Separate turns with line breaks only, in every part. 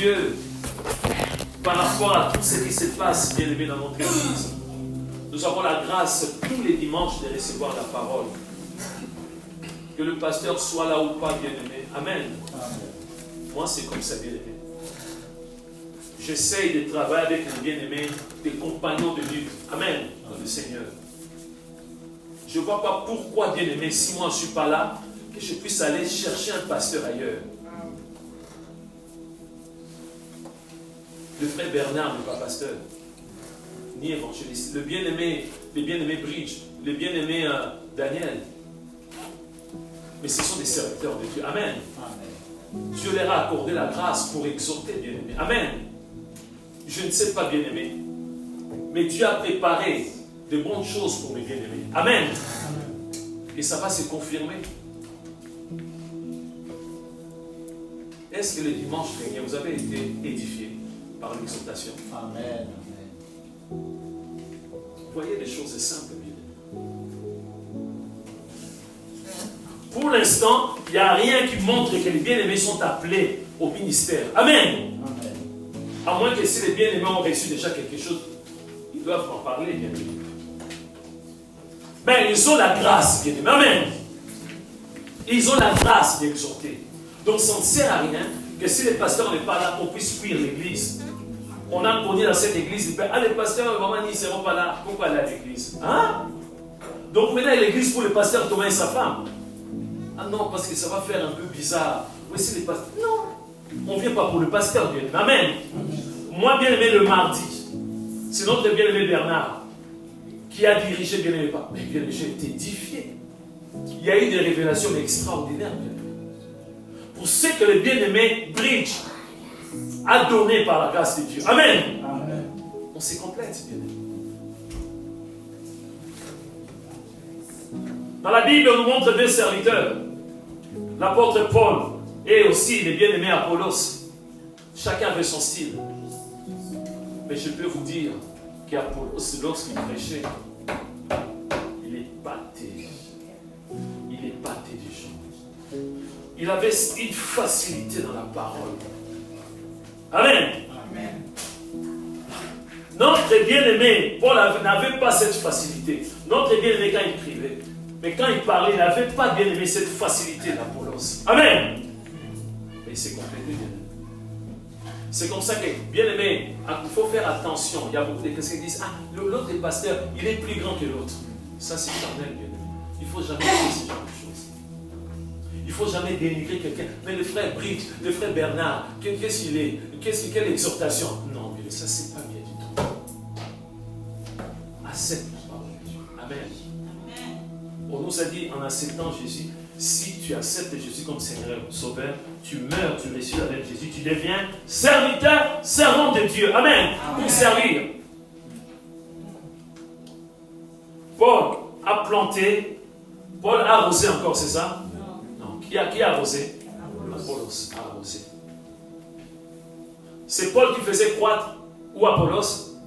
Dieu par rapport à tout ce qui se passe, bien aimé, dans notre église. Nous avons la grâce tous les dimanches de recevoir la parole. Que le pasteur soit là ou pas, bien aimé. Amen. Moi, c'est comme ça, bien aimé. J'essaye de travailler avec les bien-aimés, des compagnons de lutte. Amen. Dans le Seigneur. Je ne vois pas pourquoi, bien aimé, si moi je ne suis pas là, que je puisse aller chercher un pasteur ailleurs. Le frère Bernard n'est pas pasteur, ni évangéliste. Le bien-aimé, les bien-aimés Bridge, le bien-aimé Daniel. Mais ce sont des serviteurs de Dieu. Amen. Dieu leur a accordé la grâce pour exhorter, bien-aimé. Amen. Je ne sais pas, bien-aimé, mais Dieu a préparé de bonnes choses pour mes bien-aimés. Amen. Et ça va se confirmer. Est-ce que le dimanche dernier, vous avez été édifiés par l'exhortation?
Amen.
Vous voyez des choses simples, bien-aimés. Pour l'instant, il n'y a rien qui montre que les bien-aimés sont appelés au ministère. Amen.
Amen.
À moins que si les bien-aimés ont reçu déjà quelque chose, ils doivent en parler, bien-aimés. Mais ils ont la grâce, bien-aimés. Amen. Ils ont la grâce d'exhorter. Donc ça ne sert à rien que si le pasteur n'est pas là, on puisse fuir l'église. On a connu dans cette église, les pasteurs, vraiment, ils ne seront pas là. Pourquoi aller à l'église? Hein? Donc maintenant, l'église pour le pasteur Thomas et sa femme. Ah non, parce que ça va faire un peu bizarre. Oui, c'est les pasteurs. Non, on ne vient pas pour le pasteur, bien aimé. Amen. Moi, bien aimé, le mardi, c'est notre bien aimé Bernard qui a dirigé, bien aimé. Mais bien aimé, j'ai été édifié. Il y a eu des révélations extraordinaires, bien aimé. Pour ce que le bien-aimé Bridge a donné par la grâce de Dieu. Amen.
Amen.
On se complète, bien aimé. Dans la Bible, on nous montre deux serviteurs. L'apôtre Paul et aussi les bien-aimés Apollos. Chacun avait son style. Mais je peux vous dire qu'Apollos, lorsqu'il prêchait, il épatait. Il épatait des gens. Il avait une facilité dans la parole. Amen.
Amen.
Notre bien-aimé, Paul n'avait pas cette facilité. Notre bien-aimé, quand il écrivait, mais quand il parlait, il n'avait pas bien aimé cette facilité d'Apollos. Amen. Mais il s'est complété, bien aimé. C'est comme ça que, bien aimé, il faut faire attention. Il y a beaucoup de personnes qui disent, ah, l'autre est pasteur, il est plus grand que l'autre. Ça, c'est charnel, bien aimé. Il ne faut jamais faire ce genre de choses. Il ne faut jamais dénigrer quelqu'un. Mais le frère Bridge, le frère Bernard, qu'est-ce qu'il est? Quelle exhortation? Non, mais ça, c'est pas bien du tout. Accepte la parole de Dieu. Amen. On nous a dit en acceptant Jésus, si tu acceptes Jésus comme Seigneur Sauveur, tu meurs, tu ressuscites avec Jésus, tu deviens serviteur, servant de Dieu. Amen. Pour servir. Paul a planté, Paul a arrosé encore, c'est ça? Non. Qui a arrosé? Apollos a arrosé. C'est Paul qui faisait croître ou Apollos?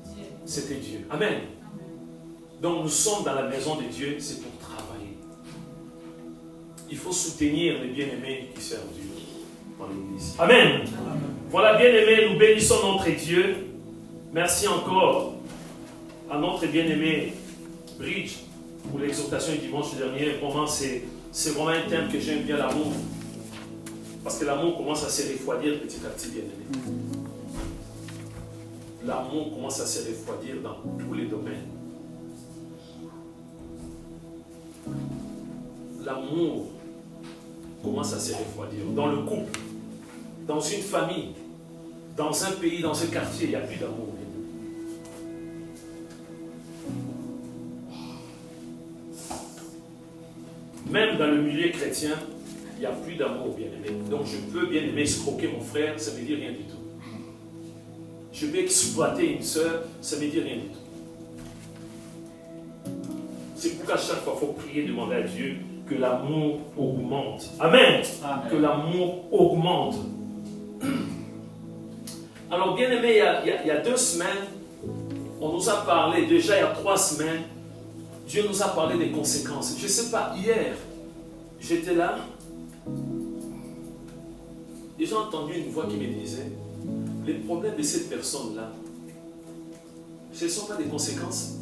C'était Dieu. Amen. Donc nous sommes dans la maison de Dieu, c'est pour travailler. Il faut soutenir les bien-aimés qui servent Dieu dans l'église. Amen. Voilà, bien-aimés, nous bénissons notre Dieu. Merci encore à notre bien-aimé Bridge pour l'exhortation du dimanche dernier. Vraiment, c'est vraiment un thème que j'aime bien, l'amour. Parce que l'amour commence à se refroidir petit à petit, bien-aimé. L'amour commence à se refroidir dans tous les domaines. L'amour commence à se refroidir. Dans le couple, dans une famille, dans un pays, dans un quartier, il n'y a plus d'amour. Même dans le milieu chrétien, il n'y a plus d'amour, bien-aimé. Donc je peux, bien-aimé, escroquer mon frère, ça ne veut dire rien du tout. Je peux exploiter une soeur, ça ne veut dire rien du tout. C'est pourquoi chaque fois, il faut prier, demander à Dieu que l'amour augmente. Amen.
Amen.
Que l'amour augmente. Alors, bien aimé, il y a 2 semaines, on nous a parlé, déjà il y a 3 semaines, Dieu nous a parlé des conséquences. Je ne sais pas, hier, j'étais là, et j'ai entendu une voix qui me disait, les problèmes de cette personne-là, ce ne sont pas des conséquences.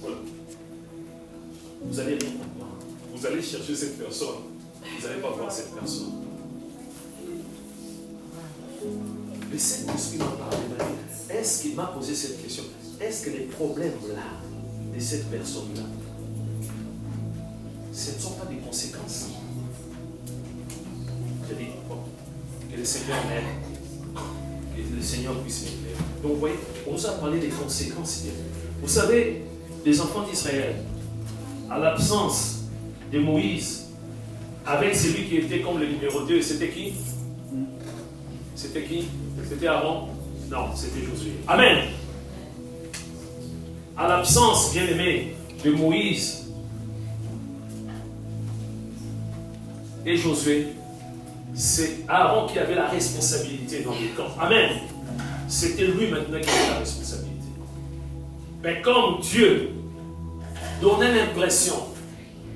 Voilà. Vous allez rien comprendre. Vous allez chercher cette personne. Vous n'allez pas voir cette personne. Le Saint-Esprit m'a parlé. Est-ce qu'il m'a posé cette question? Est-ce que les problèmes-là, de cette personne-là, ce ne sont pas des conséquences? Je dis, bon, que le Seigneur m'aide. Que le Seigneur puisse m'aider. Donc, vous voyez, on nous a parlé des conséquences. Vous savez, les enfants d'Israël, à l'absence de Moïse, avec celui qui était comme le numéro 2, c'était qui? C'était qui? C'était Aaron? Non, c'était Josué. Amen. À l'absence, bien aimé, de Moïse et Josué, c'est Aaron qui avait la responsabilité dans le camp. Amen. C'était lui maintenant qui avait la responsabilité. Mais comme Dieu donnait l'impression,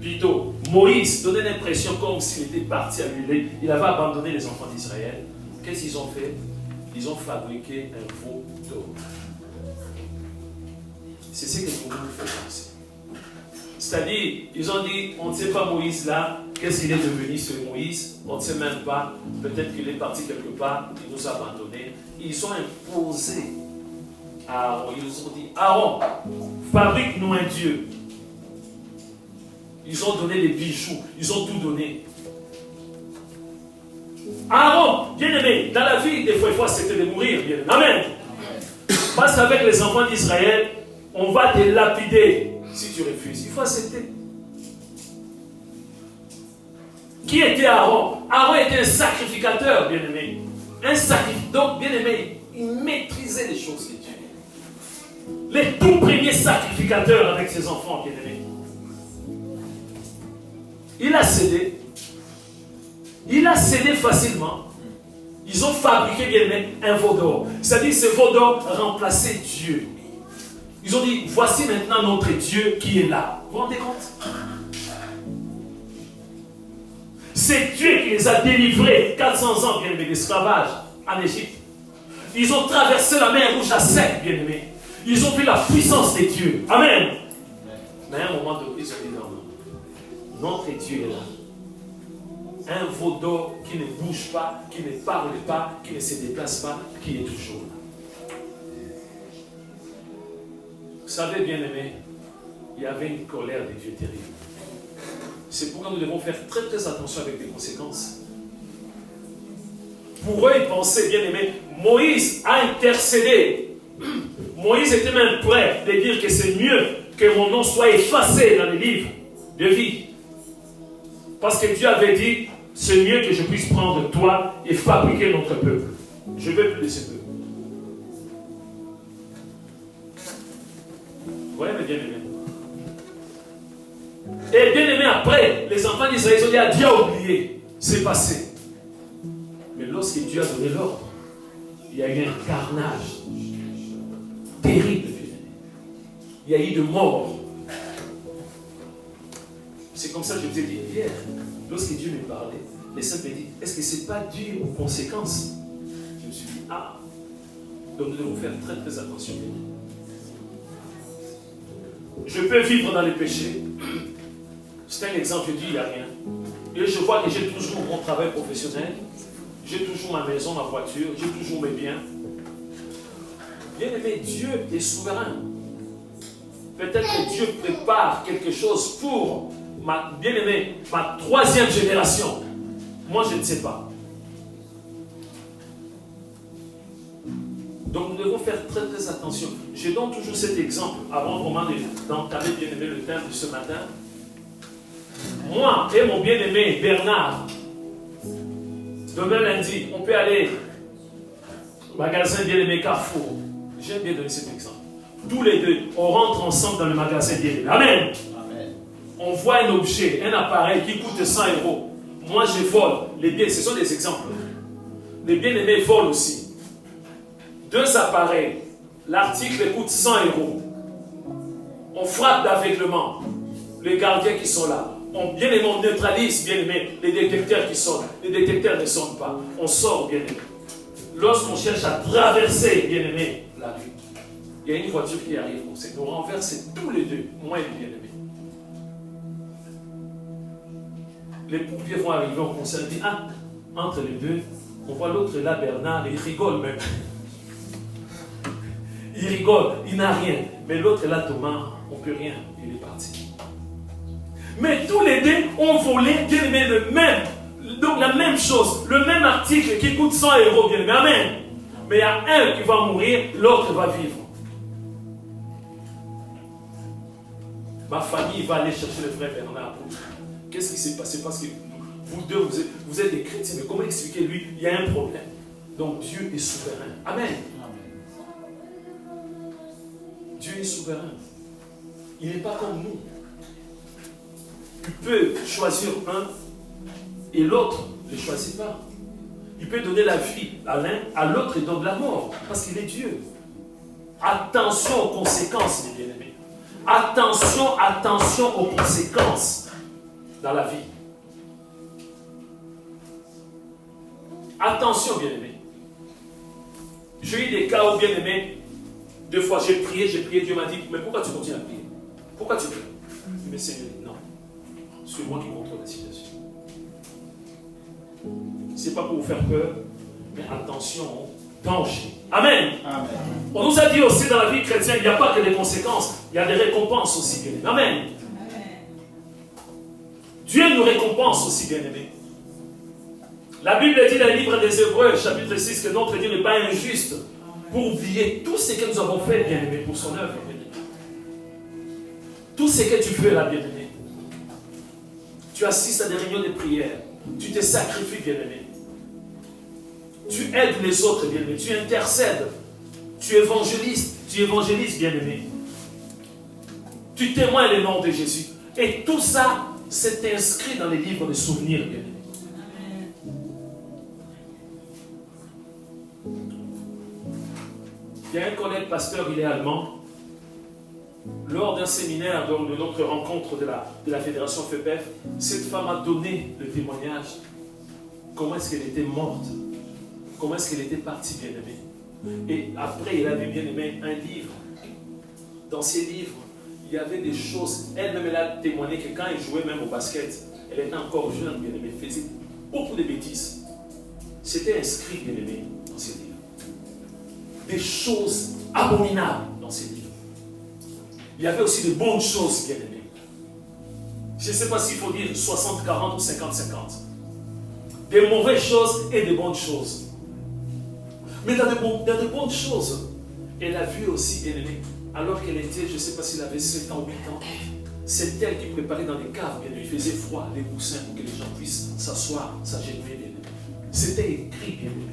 plutôt, Moïse donnait l'impression comme s'il était parti à lui, il avait abandonné les enfants d'Israël. Qu'est-ce qu'ils ont fait? Ils ont fabriqué un veau d'or. C'est ce que nous fait penser. C'est-à-dire, ils ont dit, on ne sait pas Moïse là, qu'est-ce qu'il est devenu ce Moïse? On ne sait même pas, peut-être qu'il est parti quelque part, il nous a abandonnés. Ils ont imposé à Aaron, ils nous ont dit, Aaron, fabrique-nous un Dieu. Ils ont donné des bijoux, ils ont tout donné. Aaron, bien aimé, dans la vie, des fois c'était de mourir, bien aimé. Amen. Parce qu'avec les enfants d'Israël, on va te lapider si tu refuses. Il faut accepter. Qui était Aaron? Aaron était un sacrificateur, bien aimé. Un sacrificateur, donc bien aimé, il maîtrisait les choses de Dieu. Les tout premiers sacrificateurs avec ses enfants, bien aimé. Il a cédé. Il a cédé facilement. Ils ont fabriqué, bien aimé, un veau d'or. C'est-à-dire, ce veau d'or remplaçait Dieu. Ils ont dit, voici maintenant notre Dieu qui est là. Vous vous rendez compte? C'est Dieu qui les a délivrés 400 ans, bien aimé, d'esclavage en Égypte. Ils ont traversé la mer Rouge à sec, bien aimé. Ils ont vu la puissance de Dieu. Amen. Mais à un moment donné, ils ont dit non, notre Dieu est là. Un veau d'or qui ne bouge pas, qui ne parle pas, qui ne se déplace pas, qui est toujours là. Vous savez, bien aimé, il y avait une colère de Dieu terrible. C'est pourquoi nous devons faire très très attention avec les conséquences. Pour eux, ils pensaient, bien aimé, Moïse a intercédé. Moïse était même prêt de dire que c'est mieux que mon nom soit effacé dans les livres de vie. Parce que Dieu avait dit, c'est mieux que je puisse prendre toi et fabriquer notre peuple. Je ne veux plus de ce peuple. Vous voyez mes bien-aimés? Et bien aimé, après, les enfants d'Israël ont dit, Dieu a oublié, c'est passé. Mais lorsque Dieu a donné l'ordre, il y a eu un carnage terrible. Il y a eu de morts. C'est comme ça que je vous ai dit hier, lorsque Dieu me parlait, les saints me disent, est-ce que ce n'est pas dû aux conséquences? Je me suis dit, ah, donc nous devons faire très très attention. Je peux vivre dans les péchés. C'est un exemple, je dis, il n'y a rien. Et je vois que j'ai toujours mon travail professionnel, j'ai toujours ma maison, ma voiture, j'ai toujours mes biens. Bien aimé, Dieu est souverain. Peut-être que Dieu prépare quelque chose pour ma bien-aimée, ma troisième génération. Moi, je ne sais pas. Donc, nous devons faire très très attention. Je donne toujours cet exemple avant vraiment d'entamer, bien-aimé, le thème de ce matin. Moi et mon bien-aimé Bernard, demain lundi, on peut aller au magasin bien-aimé Carrefour. J'aime bien donner cet exemple. Tous les deux, on rentre ensemble dans le magasin bien-aimé. Amen. On voit un objet, un appareil qui coûte 100 €. Moi, je vole. Les biens, ce sont des exemples. Les bien-aimés volent aussi. 2 appareils. L'article coûte 100 €. On frappe d'aveuglement. Les gardiens qui sont là. Bien-aimé, on neutralise, bien-aimé, les détecteurs qui sonnent. Les détecteurs ne sonnent pas. On sort, bien-aimé. lorsqu'on cherche à traverser, bien-aimé, la rue, il y a une voiture qui arrive, on nous renverse tous les deux, moi et le bien-aimé. Les pompiers vont arriver, on concerne, dit, ah, entre les deux, on voit l'autre là, Bernard, il rigole même. Il rigole, il n'a rien. Mais l'autre là, Thomas, on ne peut rien, il est parti. Mais tous les deux ont volé, bien aimé, le même. Donc la même chose, le même article qui coûte 100 €, bien aimé. Amen. Mais il y a un qui va mourir, l'autre va vivre. Ma famille va aller chercher le frère Bernard. Qu'est-ce qui s'est passé? Parce que vous deux, vous êtes des chrétiens. Mais comment expliquer lui? Il y a un problème. Donc Dieu est souverain. Amen. Dieu est souverain. Il n'est pas comme nous. Il peut choisir un et l'autre ne choisit pas. Il peut donner la vie à l'un, à l'autre il donne la mort. Parce qu'il est Dieu. Attention aux conséquences, mes bien-aimés. Attention, attention aux conséquences dans la vie. Attention, bien-aimés. J'ai eu des cas où, bien-aimés, 2 fois j'ai prié, Dieu m'a dit, mais pourquoi tu continues à prier? Pourquoi tu pries? Mais Seigneur, non. C'est moi qui contrôle la situation. Ce n'est pas pour vous faire peur, mais attention au danger. Amen. Amen. On nous a dit aussi dans la vie chrétienne, il n'y a pas que des conséquences, il y a des récompenses aussi, bien-aimés. Amen. Dieu nous récompense aussi, bien-aimés. La Bible dit dans le livre des Hébreux, chapitre 6, que notre Dieu n'est pas injuste pour oublier tout ce que nous avons fait, bien-aimés, pour son œuvre, bien-aimé. Tout ce que tu fais là, bien-aimé. Tu assistes à des réunions de prière. Tu te sacrifies, bien-aimé. Tu aides les autres, bien-aimé. Tu intercèdes. Tu évangélises, bien-aimé. Tu témoignes le nom de Jésus. Et tout ça, c'est inscrit dans les livres de souvenirs, bien-aimé. Il y a un collègue pasteur, il est allemand. Lors d'un séminaire, de notre rencontre de la fédération FEPEF, cette femme a donné le témoignage. Comment est-ce qu'elle était morte? Comment est-ce qu'elle était partie, bien-aimée? Et après, elle avait, bien-aimé, un livre. Dans ces livres, il y avait des choses. Elle-même, elle a témoigné que quand elle jouait même au basket, elle était encore jeune, bien-aimée, elle faisait beaucoup de bêtises. C'était inscrit, bien-aimé, dans ces livres. Des choses abominables dans ces livres. Il y avait aussi de bonnes choses, bien aimées. Je ne sais pas s'il faut dire 60-40 ou 50-50. Des mauvaises choses et des bonnes choses. Mais dans de bonnes choses, elle a vu aussi, bien aimée, alors qu'elle était, je ne sais pas s'il avait 7 ans ou 8 ans, c'est elle qui préparait dans les caves, bien aimé. Il faisait froid, les coussins pour que les gens puissent s'asseoir, s'agenouiller, bien aimé. C'était écrit, bien aimé.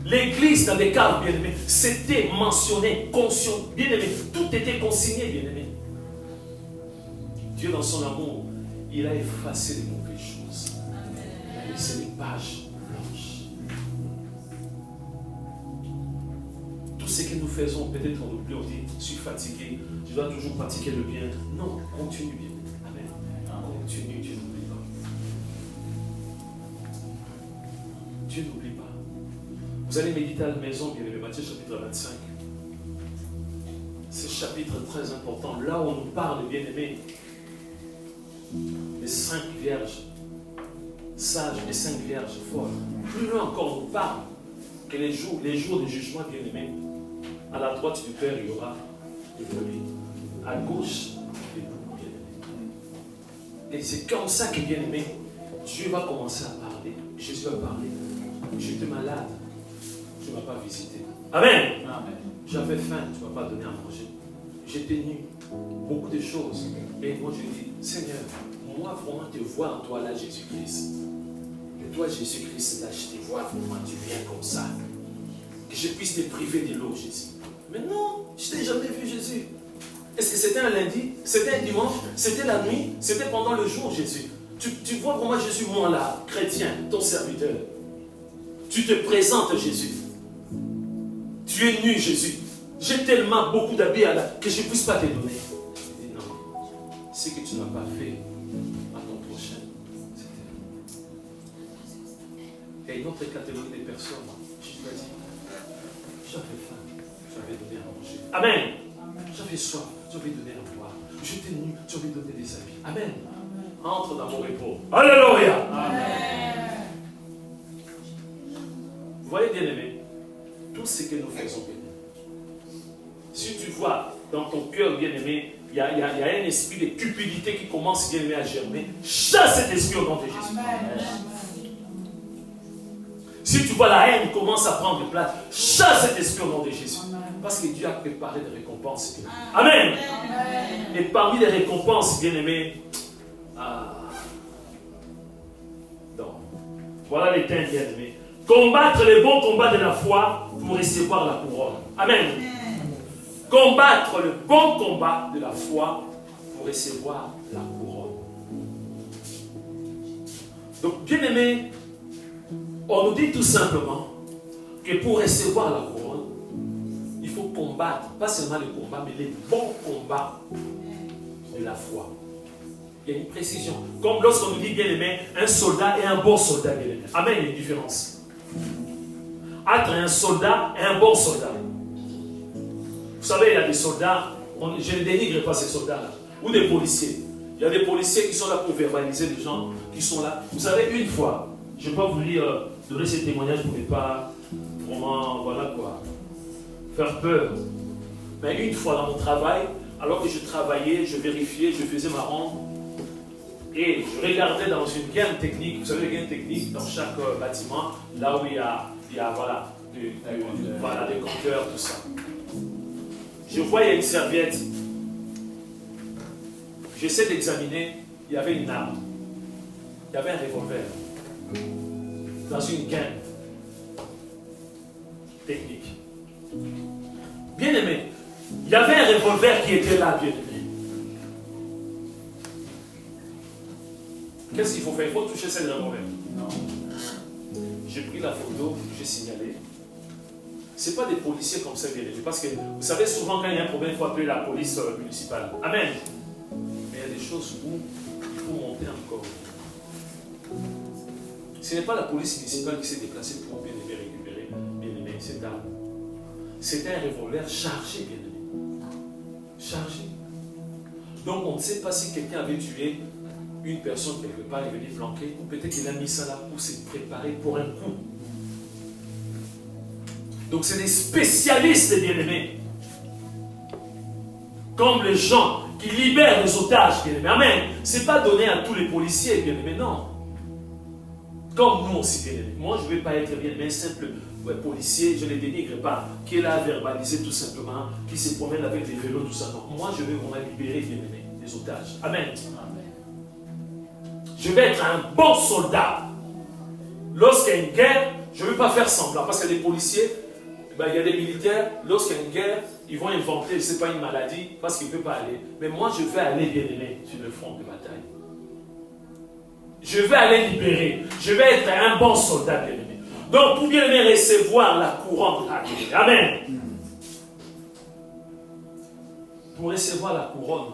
L'église dans les caves, bien-aimés, c'était mentionné, bien-aimé, tout était consigné, bien-aimé. Dieu, dans son amour, il a effacé les mauvaises choses. Il a laissé les pages blanches. Tout ce que nous faisons, peut-être on oublie, on dit, je suis fatigué, je dois toujours pratiquer le bien. Non, continue bien. Amen. Continue, Dieu n'oublie pas. Dieu n'oublie pas. Vous allez méditer à la maison, bien aimé, Matthieu chapitre 25. C'est un chapitre très important. Là où on nous parle, bien aimé, des 5 vierges sages et 5 vierges folles. Plus loin encore, on nous parle que les jours de jugement, bien aimé, à la droite du Père, il y aura des brebis. À gauche, des boucs, bien aimé. Et c'est comme ça que, bien aimé, Dieu va commencer à parler. Jésus va parler. J'étais malade. Tu ne m'as pas visité. Amen. Amen. J'avais faim, tu ne m'as pas donné à manger. J'étais nu. Beaucoup de choses. Et moi, je dis, Seigneur, moi, vraiment, te vois en toi, là, Jésus-Christ. Et toi, Jésus-Christ, là, je te vois vraiment, tu viens comme ça. Que je puisse te priver de l'eau, Jésus. Mais non, je ne t'ai jamais vu, Jésus. Est-ce que c'était un lundi? C'était un dimanche? C'était la nuit? C'était pendant le jour, Jésus? Tu vois vraiment Jésus, moi, là, chrétien, ton serviteur. Tu te présentes, Jésus. Tu es nu, Jésus. J'ai tellement beaucoup d'habits que je ne puisse pas te donner. Je dis non. Ce que tu n'as pas fait à ton prochain, il y a une autre catégorie de personnes. Jésus a dit, j'avais faim, j'avais donné à manger. Amen. J'avais soif, j'avais donné à boire. J'étais nu, j'avais donné des habits. Amen. Entre dans mon repos. Alléluia. Amen. Vous voyez, bien-aimé, tout ce que nous faisons, bien-aimé. Si tu vois dans ton cœur, bien-aimé, il y a un esprit de cupidité qui commence, bien-aimé, à germer. Chasse cet esprit au nom de Jésus. Amen. Si tu vois la haine commence à prendre place, chasse cet esprit au nom de Jésus. Parce que Dieu a préparé des récompenses. Amen. Amen. Et parmi les récompenses, bien-aimés, donc, voilà les thèmes, bien-aimés. Combattre les bons combats de la foi pour recevoir la couronne. Amen. Combattre le bon combat de la foi pour recevoir la couronne. Donc, bien-aimés, on nous dit tout simplement que pour recevoir la couronne, il faut combattre, pas seulement le combat, mais les bons combats de la foi. Il y a une précision. Comme lorsqu'on nous dit, bien-aimé, un soldat et un bon soldat, bien-aimé. Amen, il y a une différence. Entre un soldat et un bon soldat. Vous savez, il y a des soldats, je ne dénigre pas ces soldats-là, ou des policiers. Il y a des policiers qui sont là pour verbaliser les gens qui sont là. Vous savez, une fois, je ne vais pas vous donner ces témoignages pour ne pas vraiment, voilà quoi, faire peur. Mais une fois dans mon travail, alors que je travaillais, je vérifiais, je faisais ma ronde, et je regardais dans une gaine technique, vous savez, les gaines techniques dans chaque bâtiment, là où il y a voilà, des compteurs, tout ça. Je voyais une serviette. J'essaie d'examiner, il y avait une arme. Il y avait un revolver. Dans une gaine technique. Bien aimé, il y avait un revolver qui était là, bien aimé. Qu'est-ce qu'il faut faire? Il faut toucher ce revolver. Non. J'ai pris la photo, j'ai signalé. Ce n'est pas des policiers comme ça, bien aimé. Parce que vous savez, souvent quand il y a un problème, il faut appeler la police municipale. Amen. Mais il y a des choses où il faut monter encore. Ce n'est pas la police municipale qui s'est déplacée pour bien aimé récupérer, bien aimé, cette arme. C'était un revolver chargé, bien aimé. Chargé. Donc on ne sait pas si quelqu'un avait tué une personne quelque part et venu flanquer, ou peut-être qu'il a mis ça là pour se préparer pour un coup. Donc c'est des spécialistes, bien aimés. Comme les gens qui libèrent les otages, bien aimés. Amen. Ce n'est pas donné à tous les policiers, bien aimés, non. Comme nous aussi, bien aimés. Moi, je ne vais pas être bien aimé, un simple policier, je ne les dénigre pas, qui est là à verbaliser tout simplement, qui se promène avec des vélos, tout ça. Non. Moi, je vais vraiment libérer, bien aimés, les otages. Amen. Je vais être un bon soldat. Lorsqu'il y a une guerre, je ne veux pas faire semblant, parce qu'il y a des policiers, il y a des militaires, lorsqu'il y a une guerre, ils vont inventer, je ne sais pas, une maladie, parce qu'ils ne peuvent pas aller. Mais moi, je vais aller, bien aimé, sur le front de bataille. Je vais aller libérer. Je vais être un bon soldat, bien aimé. Donc, pour bien aimé recevoir la couronne, amen. Pour recevoir la couronne,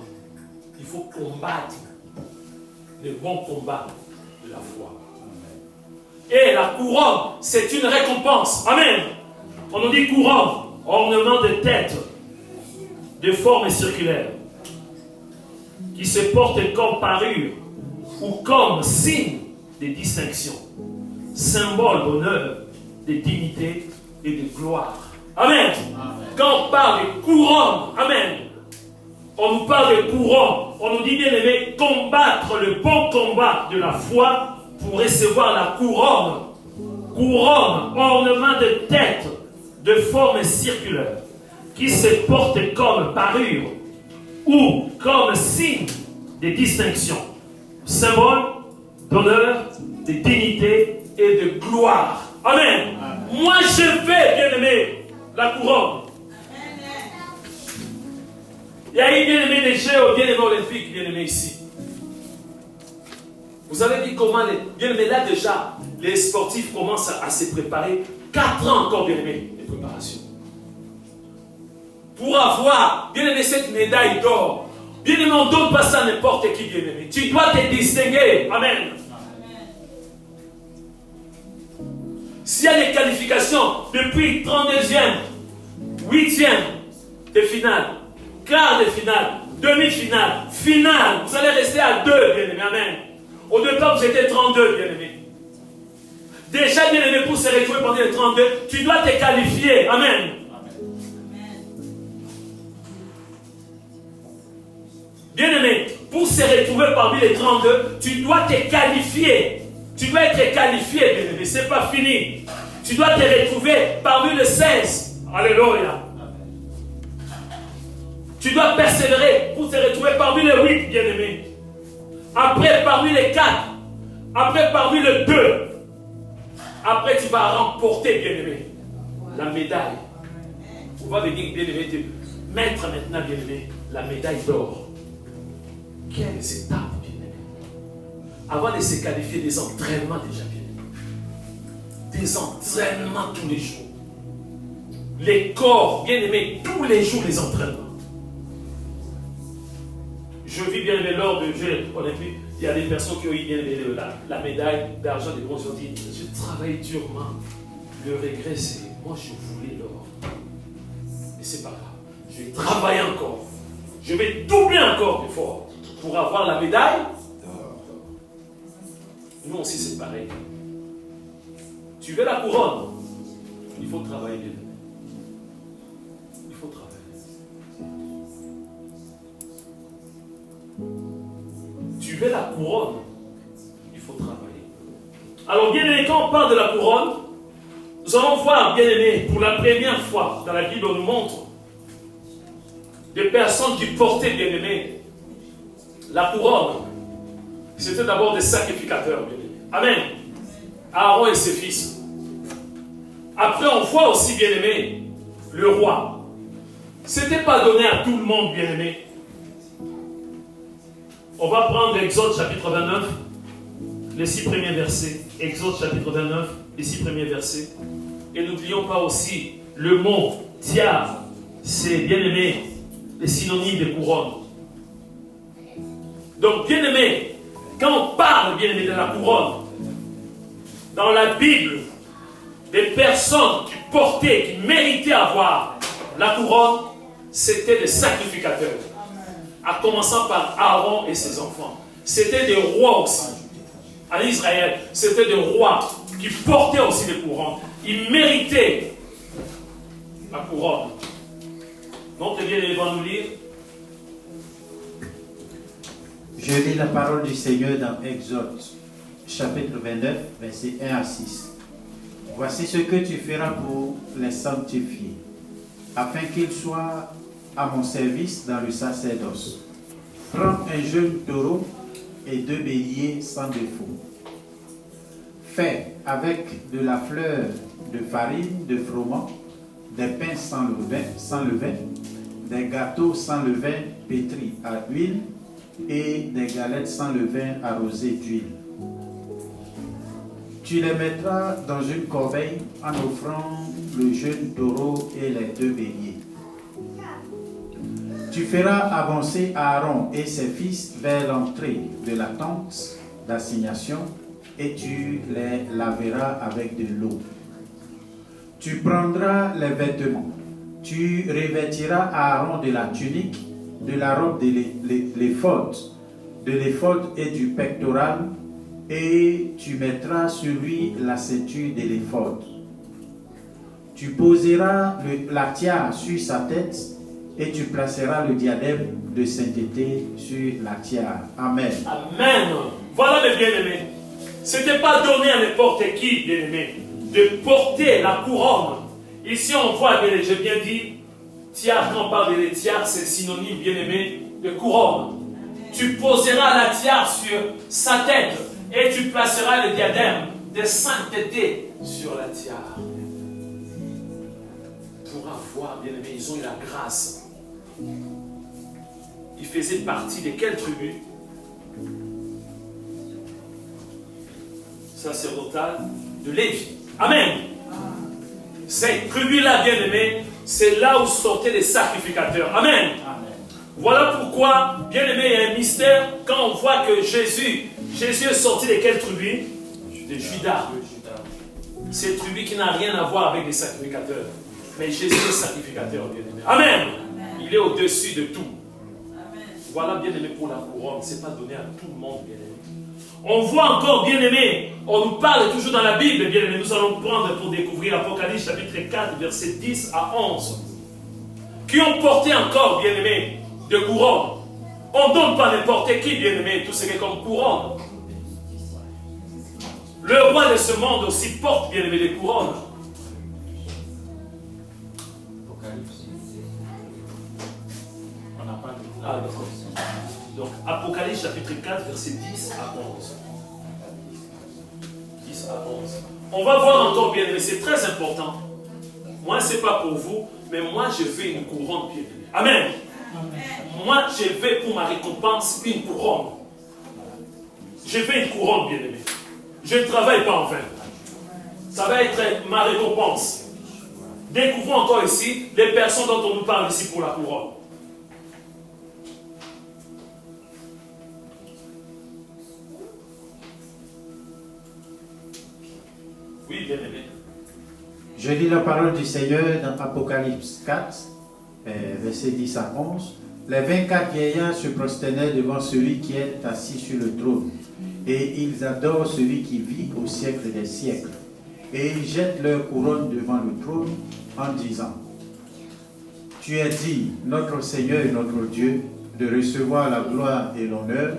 il faut combattre le bon combat de la foi. Et la couronne, c'est une récompense. Amen. On nous dit couronne, ornement de tête, de forme circulaire, qui se porte comme parure ou comme signe de distinction, symbole d'honneur, de dignité et de gloire. Amen. Amen. Quand on parle de couronne, amen, on nous parle de couronne, on nous dit bien aimé, combattre le bon combat de la foi pour recevoir la couronne. Couronne, ornement de tête, de forme circulaire, qui se porte comme parure ou comme signe de distinction, symbole d'honneur, de dignité et de gloire. Amen. Amen. Moi je vais, bien aimé, la couronne. Il y a eu bien aimé des Jeux, bien aimé olympiques, bien aimé ici. Vous avez dit comment bien aimé là déjà, les sportifs commencent à se préparer. 4 ans encore, bien aimé, de préparation. Pour avoir, bien aimé, cette médaille d'or. Bien aimé, on ne donne pas ça à n'importe qui, bien aimé. Tu dois te distinguer. Amen. S'il y a des qualifications depuis 32e, 8e de finale, quart de finale, demi-finale, finale, vous allez rester à 2, bien-aimés. Amen. Au départ, vous étiez 32, bien-aimés. Déjà, bien-aimé, pour se retrouver pendant les 32, tu dois te qualifier. Amen. Bien-aimé, pour se retrouver parmi les 32, tu dois te qualifier. Tu dois être qualifié, bien-aimé. Ce n'est pas fini. Tu dois te retrouver parmi les 16. Alléluia. Tu dois persévérer pour te retrouver parmi les 8, bien-aimé. Après, parmi les 4. Après, parmi les 2. Après, tu vas remporter, bien-aimé, la médaille. On va venir, bien-aimé, te mettre maintenant, bien-aimé, la médaille d'or. Quelles étapes, bien-aimé. Avant de se qualifier, des entraînements déjà, bien-aimé. Des entraînements tous les jours. Les corps, bien-aimé, tous les jours, les entraînements. Je vis bien aimé lors de jeu olympique. Il y a des personnes qui ont eu bien aimé la médaille d'argent des bronzes. Ils ont dit, je travaille durement. Le regret, c'est moi je voulais l'or. Mais c'est pas grave. Je vais travailler encore. Je vais doubler encore d'efforts pour avoir la médaille. Nous aussi c'est pareil. Tu veux la couronne, il faut travailler bien. Il faut travailler. Tu veux la couronne, il faut travailler. Alors, bien aimé, quand on parle de la couronne, nous allons voir, bien aimé, pour la première fois dans la Bible, on nous montre des personnes qui portaient, bien aimé, la couronne. C'était d'abord des sacrificateurs, bien aimé. Amen. Aaron et ses fils. Après, on voit aussi, bien aimé, le roi. Ce n'était pas donné à tout le monde, bien aimé. On va prendre Exode chapitre 29, les 6 premiers versets. Exode chapitre 29, les 6 premiers versets. Et n'oublions pas aussi le mot tiare. C'est bien aimé, les synonymes de couronne. Donc bien aimé, quand on parle bien aimé de la couronne, dans la Bible, des personnes qui portaient, qui méritaient avoir la couronne, c'était des sacrificateurs. En commençant par Aaron et ses enfants. C'était des rois aussi. En Israël, c'était des rois qui portaient aussi des couronnes. Ils méritaient la couronne. Donc, bien, ils vont nous lire.
Je lis la parole du Seigneur dans Exode, chapitre 29, versets 1 à 6. Voici ce que tu feras pour les sanctifier, afin qu'ils soient à mon service dans le sacerdoce. Prends un jeune taureau et 2 béliers sans défaut. Fais avec de la fleur de farine de froment, des pains sans levain, des gâteaux sans levain pétris à huile et des galettes sans levain arrosées d'huile. Tu les mettras dans une corbeille en offrant le jeune taureau et les 2 béliers. Tu feras avancer Aaron et ses fils vers l'entrée de la tente d'assignation et tu les laveras avec de l'eau. Tu prendras les vêtements. Tu revêtiras Aaron de la tunique, de la robe de l'éphod et du pectoral, et tu mettras sur lui la ceinture de l'éphod. Tu poseras la tiare sur sa tête et tu placeras le diadème de sainteté sur la tiare. Amen.
Amen. Voilà mes bien-aimés. Ce n'était pas donné à n'importe qui, bien-aimé, de porter la couronne. Ici, on voit, bien, j'ai bien dit, tiare, quand on parle de tiare, c'est synonyme, bien-aimé, de couronne. Tu poseras la tiare sur sa tête et tu placeras le diadème de sainteté sur la tiare. Pour avoir, bien-aimé, ils ont eu la grâce. Ils faisaient partie de quelle tribu? Sacerdotale de Lévi. Amen. Cette tribu-là, bien-aimé, c'est là où sortaient les sacrificateurs. Amen. Voilà pourquoi, bien-aimé, il y a un mystère quand on voit que Jésus est sorti de quelle tribu? De Juda. C'est celui qui n'a rien à voir avec les sacrificateurs. Mais Jésus est sacrificateur, bien-aimé. Amen. Il est au-dessus de tout. Voilà, bien-aimé, pour la couronne. Ce n'est pas donné à tout le monde, bien-aimé. On voit encore, bien-aimé, on nous parle toujours dans la Bible, bien-aimé. Nous allons prendre pour découvrir Apocalypse chapitre 4, versets 10 à 11. Qui ont porté encore, bien-aimé, de couronne. On ne donne pas n'importe qui, bien-aimé, tout ce qui est comme couronne. Le roi de ce monde aussi porte, bien-aimé, des couronnes.
On n'a pas de
Ah, d'accord. Donc, Apocalypse chapitre 4, versets 10 à 11. 10 à 11. On va voir encore, bien aimé, c'est très important. Moi, ce n'est pas pour vous, mais moi, je veux une couronne, bien aimé. Amen. Moi, je veux pour ma récompense une couronne. Je veux une couronne, bien aimé. Je ne travaille pas en vain. Ça va être ma récompense. Découvrons encore ici les personnes dont on nous parle ici pour la couronne. Oui, bien aimé.
Je lis la parole du Seigneur dans Apocalypse 4, versets 10 à 11. Les 24 vieillards se prosternaient devant celui qui est assis sur le trône, et ils adorent celui qui vit au siècle des siècles. Et ils jettent leur couronne devant le trône en disant: Tu es digne, notre Seigneur et notre Dieu, de recevoir la gloire et l'honneur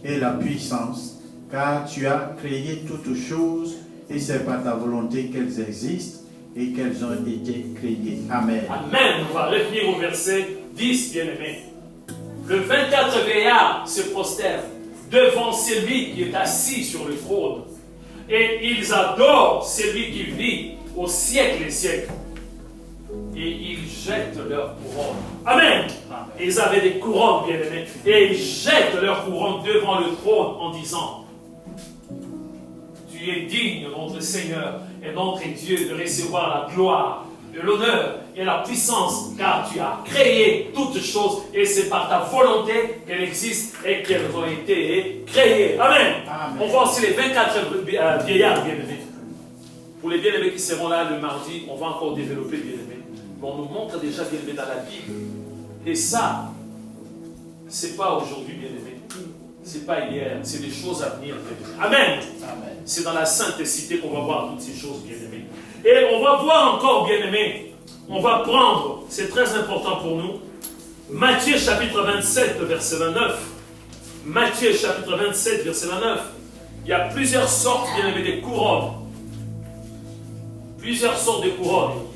et la puissance, car tu as créé toutes choses, et c'est par ta volonté qu'elles existent et qu'elles ont été créées. Amen.
Amen. On va revenir au verset 10, bien-aimé. Le 24 vieillards se prosternent devant celui qui est assis sur le trône. Et ils adorent celui qui vit au siècle des siècles. Et ils jettent leur couronne. Amen. Ils avaient des couronnes, bien-aimés. Et ils jettent leur couronne devant le trône en disant: Tu es digne, notre Seigneur et notre Dieu, de recevoir la gloire, de l'honneur et la puissance, car tu as créé toutes choses et c'est par ta volonté qu'elles existent et qu'elles ont été créées. Amen.
Amen.
On voit aussi les 24 vieillards, bien-aimés. Pour les bien-aimés qui seront là le mardi, on va encore développer, bien-aimés. Mais on nous montre déjà, bien-aimés, dans la Bible. Et ça, c'est pas aujourd'hui, bien-aimés. C'est pas hier, c'est des choses à venir, bien-aimés. Amen.
Amen.
C'est dans la sainte cité qu'on va voir toutes ces choses, bien-aimés. Et on va voir encore, bien-aimés, on va prendre, c'est très important pour nous, Matthieu chapitre 27, verset 29. Matthieu chapitre 27, verset 29. Il y a plusieurs sortes, bien-aimés, de couronnes. Plusieurs sortes de couronnes.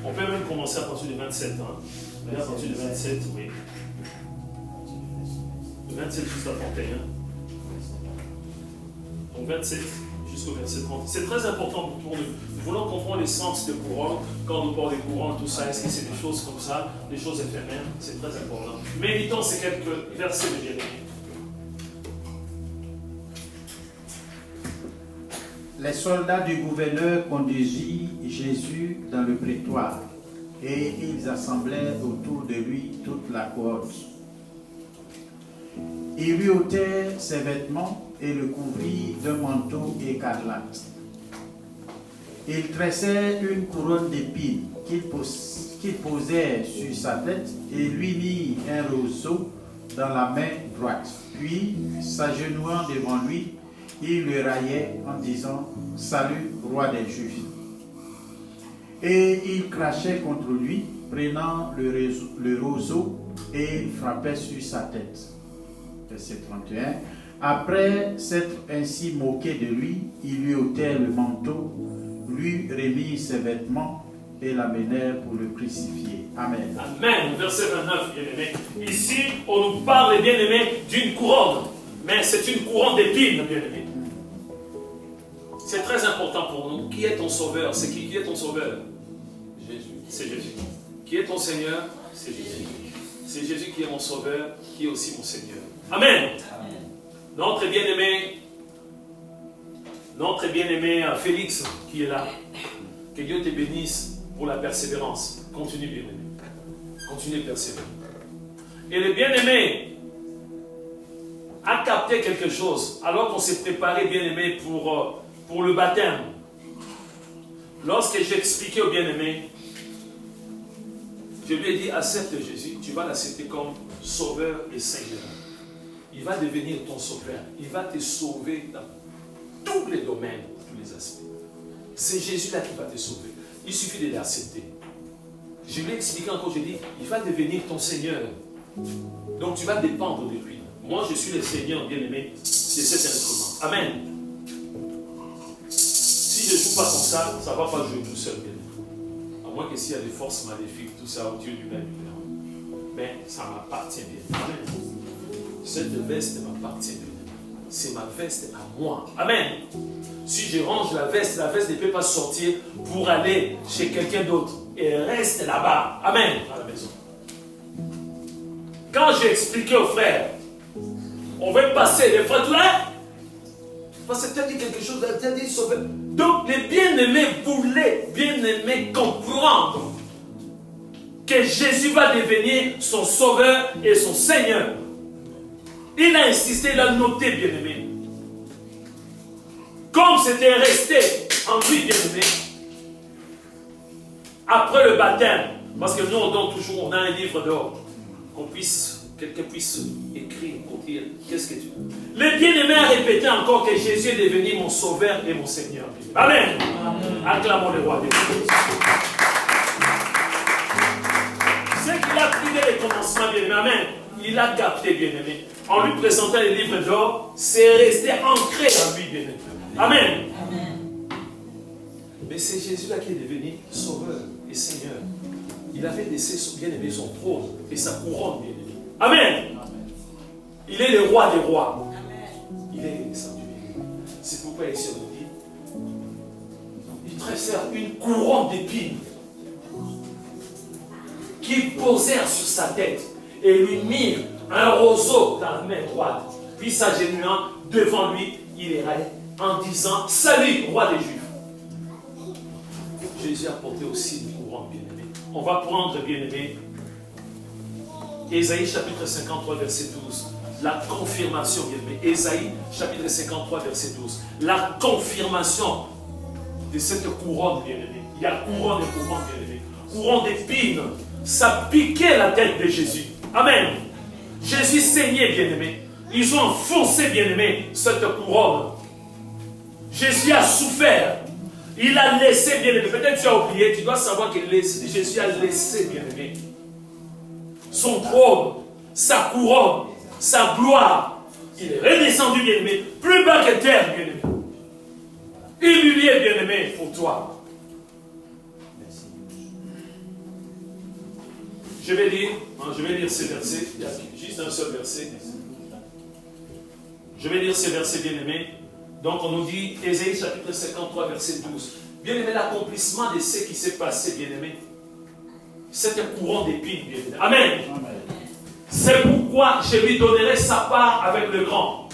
On peut même commencer à partir du 27. À partir du 27, oui. Le 27 jusqu'à 31. Donc 27 jusqu'au verset 30. C'est très important pour nous. Nous voulons comprendre l'essence de couronne. Quand nous parlons des couronnes, tout ça, est-ce que c'est des choses comme ça, des choses éphémères? C'est très important. Méditons ces quelques versets de bien-aimés.
Les soldats du gouverneur conduisirent Jésus dans le prétoire, et ils assemblèrent autour de lui toute la cohorte. Ils lui ôtèrent ses vêtements et le couvrirent d'un manteau écarlate. Ils tressèrent une couronne d'épines qu'ils posèrent sur sa tête et lui mirent un roseau dans la main droite. Puis, s'agenouillant devant lui, il le raillait en disant: Salut, roi des Juifs. Et il crachait contre lui, prenant le roseau, et frappait sur sa tête. Verset 31. Après s'être ainsi moqué de lui, il lui ôtèrent le manteau, lui remirent ses vêtements et l'amenèrent pour le crucifier. Amen.
Amen. Verset 29, bien-aimé. Ici, on nous parle, bien-aimé, d'une couronne. Mais c'est une couronne d'épines, bien-aimé. C'est très important pour nous. Qui est ton sauveur? C'est qui est ton sauveur? Jésus. C'est Jésus. Qui est ton Seigneur? C'est Jésus. C'est Jésus qui est mon sauveur, qui est aussi mon Seigneur. Amen. Amen. Notre bien-aimé Félix qui est là. Que Dieu te bénisse pour la persévérance. Continue, bien-aimé. Continue de persévérer. Et le bien-aimé a capté quelque chose alors qu'on s'est préparé, bien-aimé, pour le baptême. Lorsque j'ai expliqué au bien-aimé, je lui ai dit, accepte Jésus, tu vas l'accepter comme sauveur et Seigneur. Il va devenir ton sauveur. Il va te sauver dans tous les domaines, tous les aspects. C'est Jésus-là qui va te sauver. Il suffit de l'accepter. Je lui ai expliqué encore, je lui ai dit, il va devenir ton Seigneur. Donc tu vas dépendre de lui. Moi, je suis le Seigneur bien-aimé de cet instrument. Amen. Si je ne joue pas comme ça, ça ne va pas jouer tout seul, bien-aimé. À moins que s'il y a des forces maléfiques, tout ça, au Dieu du même. Mais ça m'appartient bien. Amen. Cette veste m'appartient bien. C'est ma veste à moi. Amen. Si je range la veste ne peut pas sortir pour aller chez quelqu'un d'autre. Et reste là-bas. Amen. À la maison. Quand j'ai expliqué aux frères, on veut passer les frères, parce que tu as dit quelque chose, tu as dit sauver. Donc les bien-aimés voulaient, bien-aimés, comprendre que Jésus va devenir son sauveur et son Seigneur. Il a insisté, il a noté, bien-aimé. Comme c'était resté en lui, bien-aimé, après le baptême, parce que nous on donne toujours, on a un livre d'or, quelqu'un puisse écrire pour dire qu'est-ce que tu veux. Le bien-aimé a répété encore que Jésus est devenu mon sauveur et mon Seigneur. Amen. Amen. Acclamons le roi des choses. Ce qu'il a pris dès le commencement, bien-aimé, amen, il a capté, bien-aimé. En lui présentant les livres d'or, c'est resté ancré en lui, bien-aimé. Amen. Amen. Mais c'est Jésus-là qui est devenu sauveur et Seigneur. Il avait laissé, bien-aimé, son trône et sa couronne, bien-aimé. Amen. Amen. Il est le roi des rois. Amen. Il est descendu. C'est pourquoi ici on nous dit, il tressèrent une couronne d'épines qu'ils posèrent sur sa tête et lui mirent un roseau dans la main droite. Puis s'agenouillant devant lui, il irait en disant, salut, roi des Juifs. Jésus a porté aussi une couronne, bien-aimé. On va prendre, bien-aimé, Ésaïe chapitre 53, verset 12. La confirmation, bien-aimé. Ésaïe chapitre 53, verset 12. La confirmation de cette couronne, bien-aimé. Il y a couronne et couronne, bien-aimé. Couronne d'épines. Ça piquait la tête de Jésus. Amen. Jésus saignait, bien-aimé. Ils ont enfoncé, bien-aimé, cette couronne. Jésus a souffert. Il a laissé, bien-aimé. Peut-être tu as oublié, tu dois savoir que Jésus a laissé, bien-aimé, son trône, sa couronne, sa gloire. Il est redescendu, bien-aimé, plus bas que terre, bien-aimé. Humilié, bien-aimé, pour toi. Je vais lire ces versets. Il y a juste un seul verset. Je vais lire ces versets, bien-aimés. Donc on nous dit, Ésaïe chapitre 53, verset 12. Bien-aimé, l'accomplissement de ce qui s'est passé, bien-aimé. Cette couronne d'épines, bien-aimé. Amen. Amen. C'est pourquoi je lui donnerai sa part avec le grand.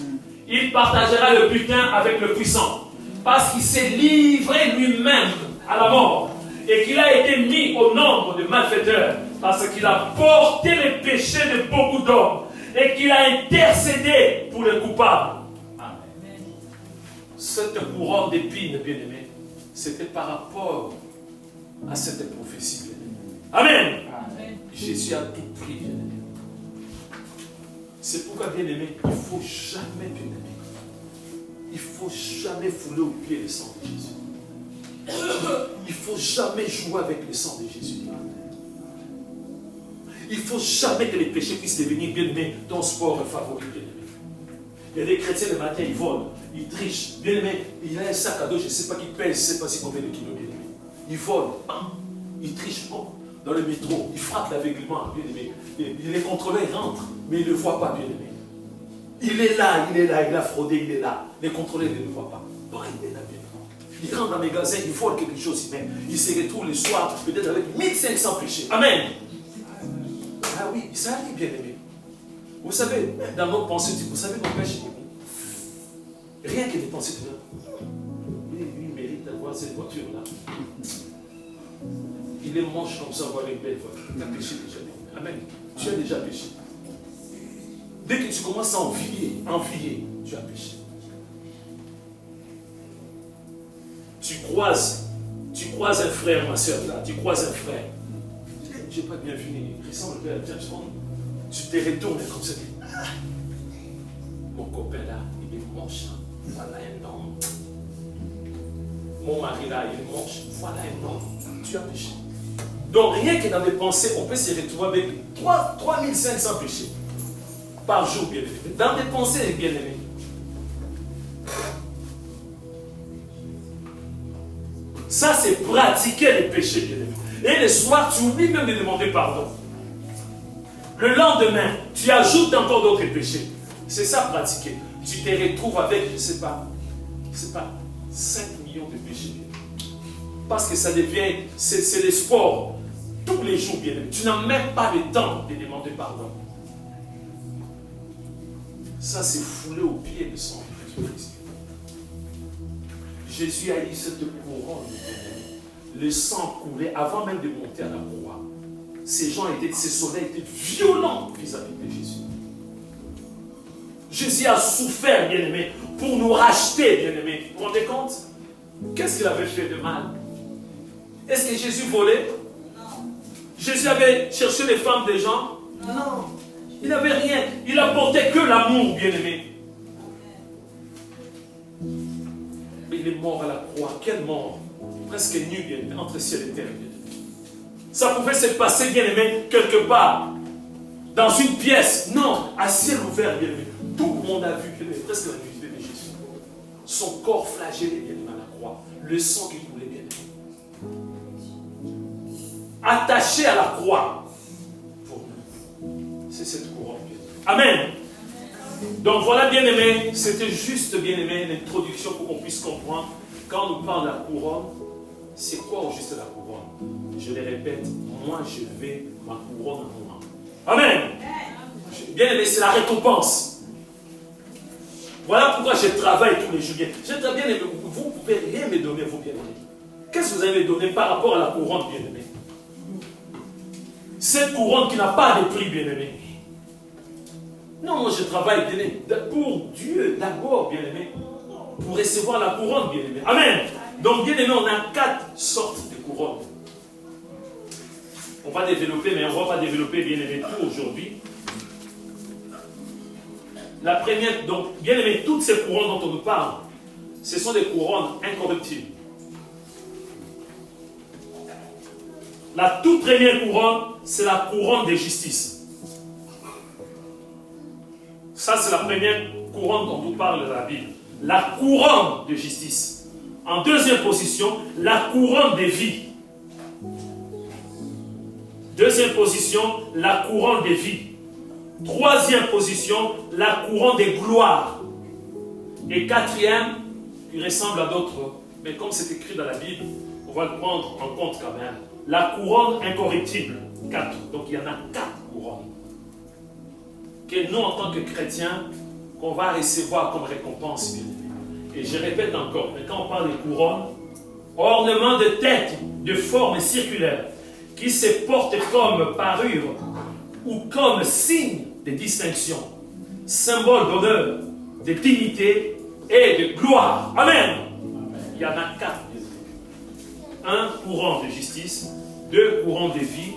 Il partagera le butin avec le puissant. Parce qu'il s'est livré lui-même à la mort. Et qu'il a été mis au nombre de malfaiteurs. Parce qu'il a porté les péchés de beaucoup d'hommes. Et qu'il a intercédé pour les coupables. Amen. Cette couronne d'épines, bien-aimé, c'était par rapport à cette prophétie, bien-aimé. Amen. Amen. Jésus a tout pris, bien-aimé. C'est pourquoi, bien-aimé, il ne faut jamais, bien-aimé, il ne faut jamais fouler au pied le sang de Jésus. Il ne faut jamais jouer avec le sang de Jésus. Il ne faut jamais que les péchés puissent devenir, bien-aimé, ton sport favori, bien-aimé. Il y a des chrétiens le matin, ils volent, ils trichent. Bien-aimé, il a un sac à dos, je ne sais pas qui pèse, je ne sais pas si combien de kilos, bien-aimé. Ils volent, ils trichent dans le métro, ils frappent l'aveuglement, bien-aimé. Les contrôleurs rentrent, mais ils ne le voient pas, bien-aimé. Il est là, il a fraudé, il est là. Les contrôleurs ne le voient pas. Donc il est là, bien-aimé. il rentre dans le magasin, il vole quelque chose, il se retrouve le soir, peut-être avec 1500 péchés. Amen. Ah oui, ça arrive, bien aimé. Vous savez, dans nos pensées, vous savez nos péchés. Rien que des pensées de lui, il mérite d'avoir cette voiture-là. Il est moche comme ça, on voit avec belle voiture. Tu as péché déjà. Amen. Tu as déjà péché. Dès que tu commences à envier, tu as péché. Tu croises un frère, ma soeur, là, tu croises un frère. Je n'ai pas bien fini, il ressemble un peu à James Bond. Tu te retournes comme ça. Mon copain là, il est moche. Hein. Voilà un homme. Mon mari là, il est moche. Voilà un homme. Tu as péché. Donc rien que dans les pensées, on peut se retrouver avec 3500 péchés par jour, bien aimé. Dans des pensées, bien aimé. Ça, c'est pratiquer les péchés, bien aimé. Et le soir, tu oublies même de demander pardon. Le lendemain, tu ajoutes encore d'autres péchés. C'est ça, pratiquer. Tu te retrouves avec, je ne sais pas, 5 millions de péchés. Parce que ça devient, c'est le sport. Tous les jours, bien aimé. Tu n'as même pas le temps de demander pardon. Ça, c'est foulé au pied de son Jésus-Christ. Jésus a dit cette couronne. Le sang coulait avant même de monter à la croix. Ces soldats étaient violents vis-à-vis de Jésus. Jésus a souffert, bien-aimé, pour nous racheter, bien-aimé. Vous vous rendez compte? Qu'est-ce qu'il avait fait de mal? Est-ce que Jésus volait? Non. Jésus avait cherché les femmes des gens? Non. Il n'avait rien. Il apportait que l'amour, bien-aimé. Il est mort à la croix. Quelle mort? Presque nu, bien-aimé, entre ciel et terre. Ça pouvait se passer, bien-aimé, quelque part. Dans une pièce. Non, à ciel ouvert, bien-aimé. Tout le monde a vu, bien-aimé, presque la nudité de Jésus. Son corps flagellé, bien-aimé, à la croix. Le sang qui coulait, bien-aimé. Attaché à la croix. Pour nous. C'est cette couronne, bien-aimé. Amen. Donc voilà, bien-aimé, c'était juste, bien-aimé, l'introduction pour qu'on puisse comprendre. Quand on nous parle de la couronne, c'est quoi au juste la couronne? Je le répète, moi je vais ma couronne en moi. Amen. Bien-aimé, c'est la récompense. Voilà pourquoi je travaille tous les jours. Bien-aimé, vous ne pouvez rien me donner, vous, bien-aimé. Qu'est-ce que vous allez me donner par rapport à la couronne, bien-aimé? Cette couronne qui n'a pas de prix, bien-aimé. Non, moi je travaille, bien-aimé, pour Dieu d'abord, bien-aimé, pour recevoir la couronne, bien-aimé. Amen. Donc, bien-aimé, on a 4 sortes de couronnes. On va développer, mais on ne va pas développer, bien-aimé, tout aujourd'hui. La première, donc, bien-aimé, toutes ces couronnes dont on nous parle, ce sont des couronnes incorruptibles. La toute première couronne, c'est la couronne de justice. Ça, c'est la première couronne dont on parle dans la Bible. La couronne de justice. En deuxième position, la couronne de vie. Deuxième position, la couronne de vie. Troisième position, la couronne de gloire. Et quatrième, il ressemble à d'autres, mais comme c'est écrit dans la Bible, on va le prendre en compte quand même. La couronne incorruptible. 4. Donc il y en a 4 couronnes. Que nous, en tant que chrétiens, qu'on va recevoir comme récompense. Et je répète encore, mais quand on parle des couronnes, ornements de tête de forme circulaire, qui se portent comme parure ou comme signe de distinction, symbole d'honneur, de dignité et de gloire. Amen. Il y en a 4. 1 courant de justice, 2 courants de vie,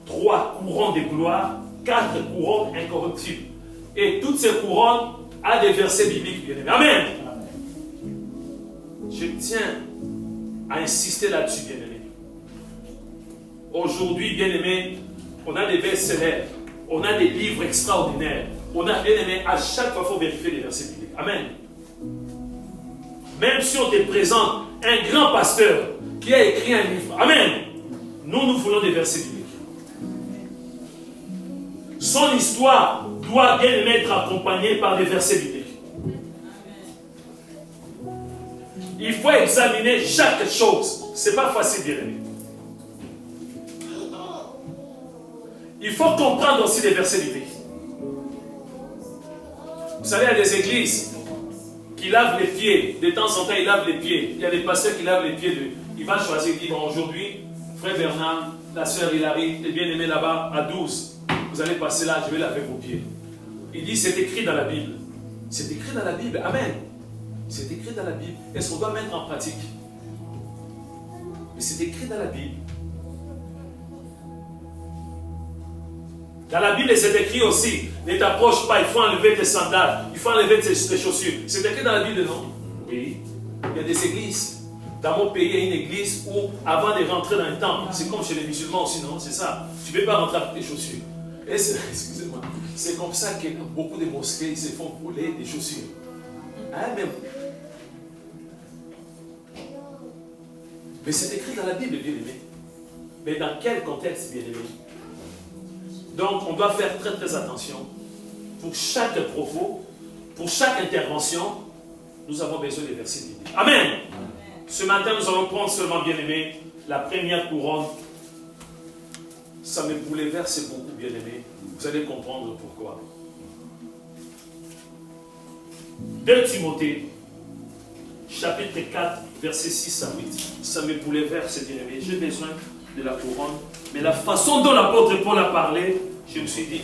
3 courants de gloire, 4 couronnes incorruptibles. Et toutes ces couronnes ont des versets bibliques, bien aimés. Amen. Je tiens à insister là-dessus, bien aimé. Aujourd'hui, bien aimé, on a des best-sellers, on a des livres extraordinaires. On a, bien aimé, à chaque fois, il faut vérifier les versets bibliques. Amen. Même si on te présente un grand pasteur qui a écrit un livre. Amen. Nous voulons des versets bibliques. Son histoire doit bien être accompagnée par des versets bibliques. Il faut examiner chaque chose. Ce n'est pas facile, bien aimé. Il faut comprendre aussi les versets bibliques. Vous savez, il y a des églises qui lavent les pieds. De temps en temps, ils lavent les pieds. Il y a des pasteurs qui lavent les pieds. Il va choisir, il dit, bon, aujourd'hui, frère Bernard, la sœur Hilary, les bien-aimés là-bas, à 12, vous allez passer là, je vais laver vos pieds. Il dit, c'est écrit dans la Bible. C'est écrit dans la Bible. Amen. C'est écrit dans la Bible. Est-ce qu'on doit mettre en pratique? Mais c'est écrit dans la Bible. Dans la Bible, c'est écrit aussi, ne t'approche pas, il faut enlever tes sandales, il faut enlever tes chaussures. C'est écrit dans la Bible, non? Oui. Il y a des églises. Dans mon pays, il y a une église où, avant de rentrer dans le temple, c'est comme chez les musulmans aussi, non? C'est ça. Tu ne peux pas rentrer avec tes chaussures. Excusez-moi. C'est comme ça que beaucoup de mosquées se font voler des chaussures. Hein, même. Mais c'est écrit dans la Bible, bien aimé. Mais dans quel contexte, bien aimé? Donc, on doit faire très très attention. Pour chaque propos, pour chaque intervention, nous avons besoin des versets bibliques. Amen. Ce matin, nous allons prendre seulement, bien aimé, la première couronne. Ça me bouleverse beaucoup, bien aimé. Vous allez comprendre pourquoi. 2 Timothée, chapitre 4, versets 6 à 8. Ça me bouleverse, bien aimé. J'ai besoin de la couronne. Mais la façon dont l'apôtre Paul a parlé, je me suis dit,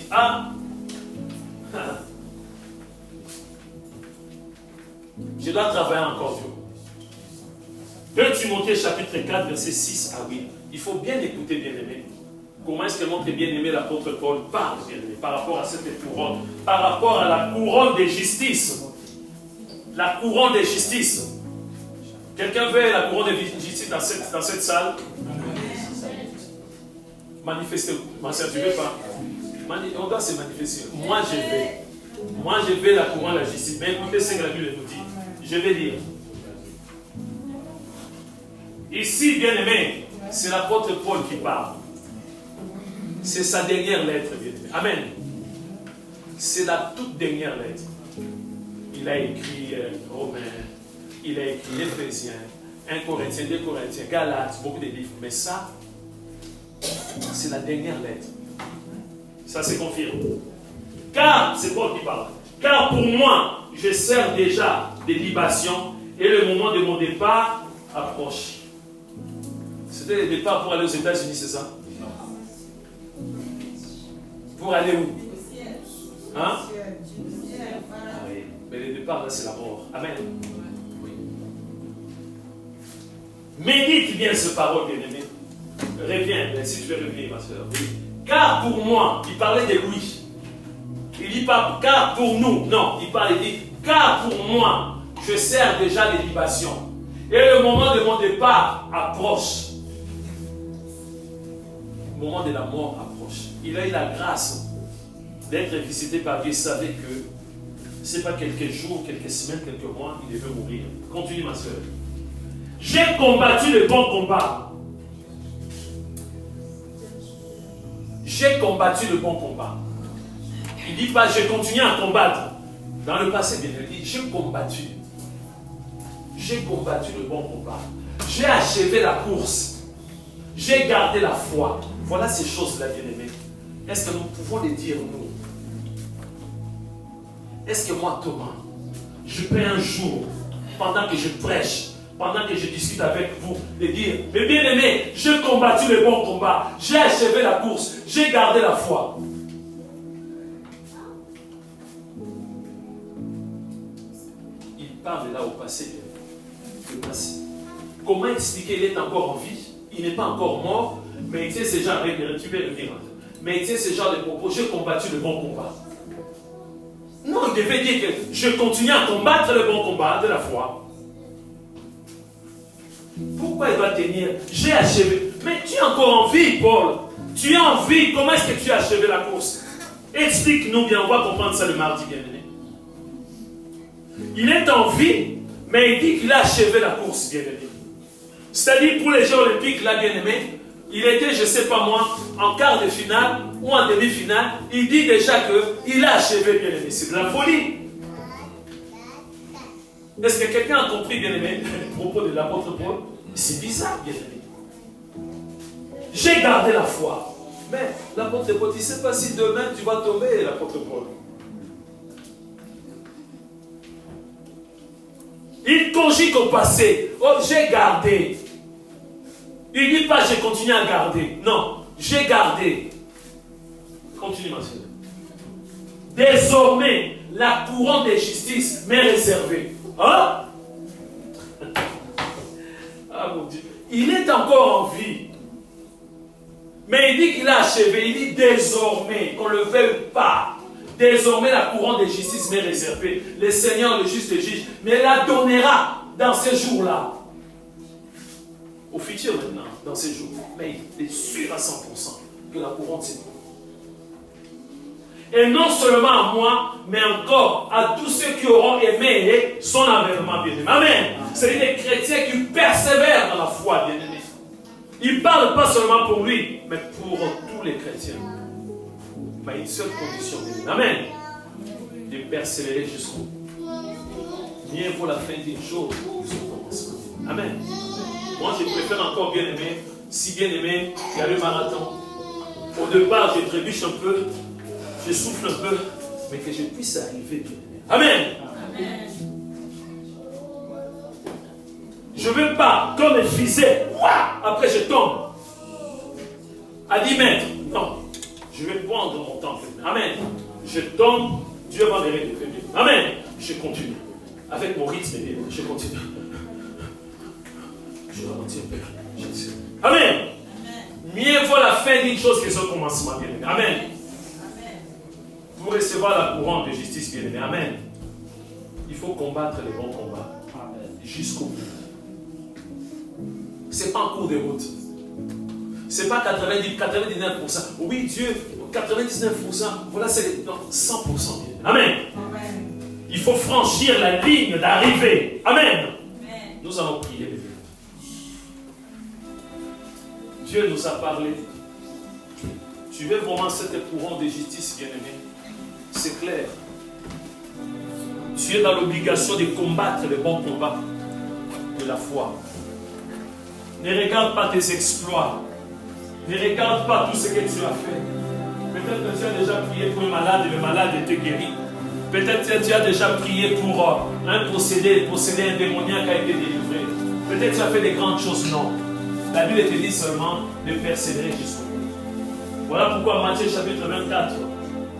je dois travailler encore dur. 2 Timothée chapitre 4, verset 6 à 8. Il faut bien écouter, bien-aimé. Comment est-ce que notre bien-aimé l'apôtre Paul parle, bien-aimé, par rapport à cette couronne, par rapport à la couronne de justice. La couronne de justice. Quelqu'un veut la couronne de justice dans cette salle? Manifestez-vous. Ma soeur, tu ne veux pas? On doit se manifester. Moi, je vais. Moi, je vais la couronne de la justice. Mais écoutez ce que la Bible nous dit. Je vais lire. Ici, bien-aimé, c'est l'apôtre Paul qui parle. C'est sa dernière lettre, bien-aimé. Amen. C'est la toute dernière lettre. Il a écrit Romains, il a écrit Éphésiens, 1 Corinthiens, 2 Corinthiens, Galates, beaucoup de livres. Mais ça, c'est la dernière lettre. Ça se confirme. Car, c'est Paul qui parle. Car pour moi, je sers déjà des libations et le moment de mon départ approche. C'était le départ pour aller aux États-Unis, c'est ça? Pour aller où? Hein? Ah oui. Mais le départ, là, c'est la mort. Amen. Oui. Médite bien ce parole, bien-aimé. Reviens, si tu veux revenir, ma soeur. Oui. Car pour moi, il parlait de lui. Il dit pas car pour nous. Non, il dit car pour moi, je sers déjà des libations. Et le moment de mon départ approche. Le moment de la mort approche. Il a eu la grâce d'être visité par Dieu. Il savait que ce n'est pas quelques jours, quelques semaines, quelques mois, il devait mourir. Continue, ma soeur. J'ai combattu le bon combat. J'ai combattu le bon combat. Il ne dit pas j'ai continué à combattre. Dans le passé, bien, il dit j'ai combattu. J'ai combattu le bon combat. J'ai achevé la course. J'ai gardé la foi. Voilà ces choses-là, bien-aimés. Est-ce que nous pouvons les dire, nous? Est-ce que moi, Thomas, je peux un jour, pendant que je prêche, pendant que je discute avec vous, de dire, mais bien-aimés, j'ai combattu le bon combat, j'ai achevé la course, j'ai gardé la foi. Il parle là au passé, le passé. Comment expliquer qu'il est encore en vie? Il n'est pas encore mort, mais il sait ce genre de mais il sait ce genre de propos, j'ai combattu le bon combat. Non, il devait dire que je continue à combattre le bon combat de la foi. Pourquoi il doit tenir? J'ai achevé. Mais tu es encore en vie, Paul. Tu es en vie. Comment est-ce que tu as achevé la course? Explique-nous bien. On va comprendre ça le mardi, bien-aimé. Il est en vie, mais il dit qu'il a achevé la course, bien-aimé. C'est-à-dire pour les Jeux olympiques, là, bien-aimé, il était, je ne sais pas moi, en quart de finale ou en demi-finale. Il dit déjà qu'il a achevé, bien-aimé. C'est de la folie. Est-ce que quelqu'un a compris, bien-aimé, le propos de l'apôtre Paul? C'est bizarre, bien-aimé. J'ai gardé la foi. Mais l'apôtre Paul, tu ne sais pas si demain tu vas tomber, l'apôtre Paul. Il conjugue au passé. Oh, j'ai gardé. Il ne dit pas j'ai continué à garder. Non, j'ai gardé. Continue, ma soeur. Désormais, la couronne de justice m'est réservée. Hein? Ah mon Dieu. Il est encore en vie. Mais il dit qu'il a achevé. Il dit désormais, qu'on ne le veuille pas. Désormais, la couronne de justice m'est réservée. Le Seigneur, le juste juge, mais la donnera dans ces jours-là. Au futur maintenant, dans ces jours. Mais il est sûr à 100% que la couronne, c'est bon. Et non seulement à moi, mais encore à tous ceux qui auront aimé son avènement, bien-aimé. Amen. C'est des chrétiens qui persévèrent dans la foi, bien-aimé. Il ne parle pas seulement pour lui, mais pour tous les chrétiens. Mais une seule condition, bien-aimé. Amen. De persévérer jusqu'au bout. Mieux vaut la fin d'une chose que son commencement. Amen. Moi, je préfère encore bien-aimé, si bien-aimé, il y a le marathon. Au départ, je trébuche un peu. Je souffle un peu, mais que je puisse arriver bien. Amen. Amen. Je ne veux pas qu'on me fisait. Après je tombe. À 10 mètres. Non. Je vais prendre mon temps. Amen. Je tombe. Dieu va me relever. Amen. Je continue. Avec mon rythme, je continue. Je ralentis un peu. Amen. Mieux vaut la fin d'une chose que son commencement. Bien. Amen. Pour recevoir la couronne de justice, bien-aimé. Amen. Il faut combattre les bons combats. Jusqu'au bout. Ce n'est pas un cours de route. Ce n'est pas 99%. Oui, Dieu, 99%. Voilà, c'est 100%. Amen. Il faut franchir la ligne d'arrivée. Amen. Nous allons prier, bébé. Dieu nous a parlé. Tu veux vraiment cette couronne de justice, bien-aimé? C'est clair. Tu es dans l'obligation de combattre le bon combat de la foi. Ne regarde pas tes exploits. Ne regarde pas tout ce que tu as fait. Peut-être que tu as déjà prié pour un malade et le malade était guéri. Peut-être que tu as déjà prié pour un possédé indémoniaque a été délivré. Peut-être que tu as fait des grandes choses. Non. La Bible te dit seulement de persévérer jusqu'au bout. Voilà pourquoi Matthieu chapitre 24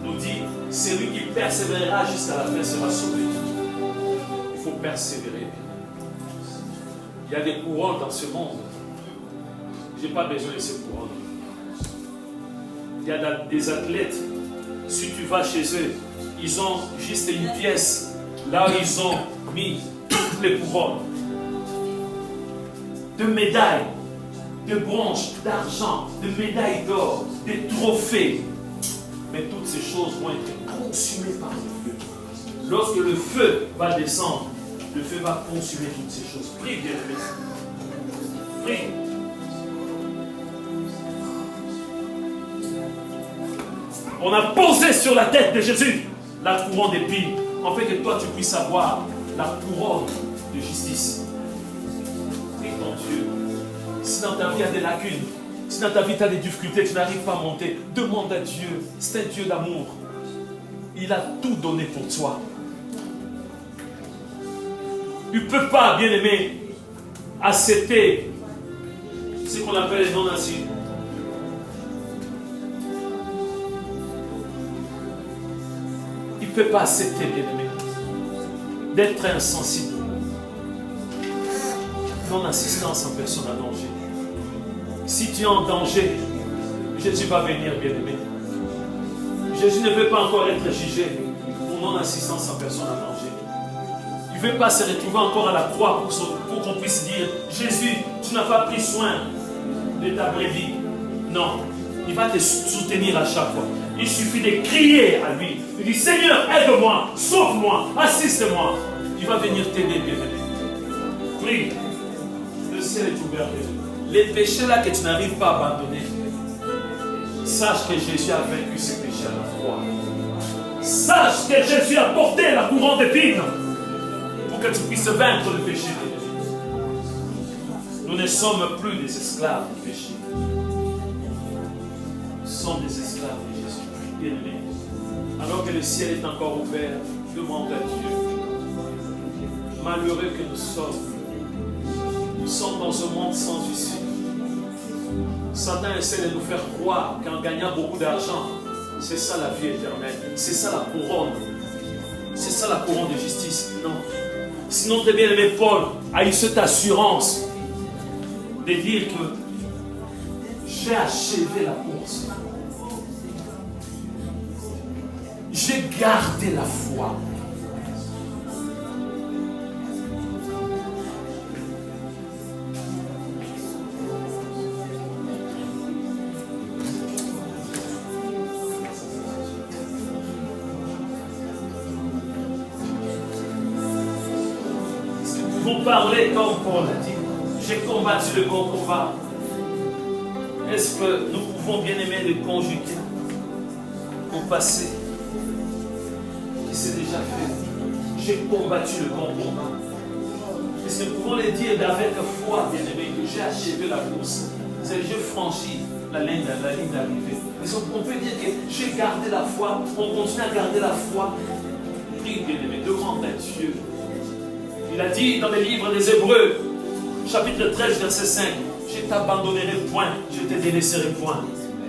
nous dit, celui qui persévérera jusqu'à la fin sera sauvé. Il faut persévérer. Il y a des couronnes dans ce monde. Je n'ai pas besoin de ces couronnes. Il y a des athlètes, si tu vas chez eux, ils ont juste une pièce, là où ils ont mis toutes les couronnes. De médailles, de bronze, d'argent, de médailles d'or, des trophées. Mais toutes ces choses vont être consumées par le feu. Lorsque le feu va descendre, le feu va consumer toutes ces choses. Prie, bien-aimé. Prie. On a posé sur la tête de Jésus la couronne d'épines, en fait que toi tu puisses avoir la couronne de justice. Prie ton Dieu. Si dans ta vie il y a des lacunes, si dans ta vie tu as des difficultés, tu n'arrives pas à monter, demande à Dieu. C'est un Dieu d'amour. Il a tout donné pour toi. Tu ne peux pas, bien aimé, accepter ce qu'on appelle les non-nazis. Il ne peut pas accepter, bien aimé, d'être insensible. Non-assistance en personne en danger. Si tu es en danger, Jésus va venir, bien aimé. Jésus ne veut pas encore être jugé pour non-assistance en personne en danger. Il ne veut pas se retrouver encore à la croix pour qu'on puisse dire, Jésus, tu n'as pas pris soin de ta brebis. Non, il va te soutenir à chaque fois. Il suffit de crier à lui. Il dit, Seigneur, aide-moi, sauve-moi, assiste-moi. Il va venir t'aider, bien-aimé. Prie. Le ciel est ouvert. Les péchés là que tu n'arrives pas à abandonner, sache que Jésus a vaincu ces péchés à la croix. Sache que Jésus a porté la couronne d'épines pour que tu puisses vaincre le péché. Nous ne sommes plus des esclaves du péché. Nous sommes des esclaves de Jésus, bien-aimés. Alors que le ciel est encore ouvert, demande à Dieu. Malheureux que nous sommes dans un monde sans issue. Satan essaie de nous faire croire qu'en gagnant beaucoup d'argent, c'est ça la vie éternelle, c'est ça la couronne. C'est ça la couronne de justice. Non. Sinon, très bien aimé Paul a eu cette assurance de dire que j'ai achevé la course. J'ai gardé la foi. Vous parlez comme Paul a dit. J'ai combattu le bon combat. Est-ce que nous pouvons bien aimer le conjuguer au passé qui s'est déjà fait? J'ai combattu le bon combat. Est-ce que nous pouvons le dire avec foi, bien aimé, que j'ai achevé la course? C'est-à-dire, je franchis la ligne d'arrivée. Est-ce qu'on peut dire que j'ai gardé la foi? On continue à garder la foi. Prie, bien aimé, demande à Dieu. Il a dit dans les livres des Hébreux, chapitre 13, verset 5, je t'abandonnerai point, je te délaisserai point.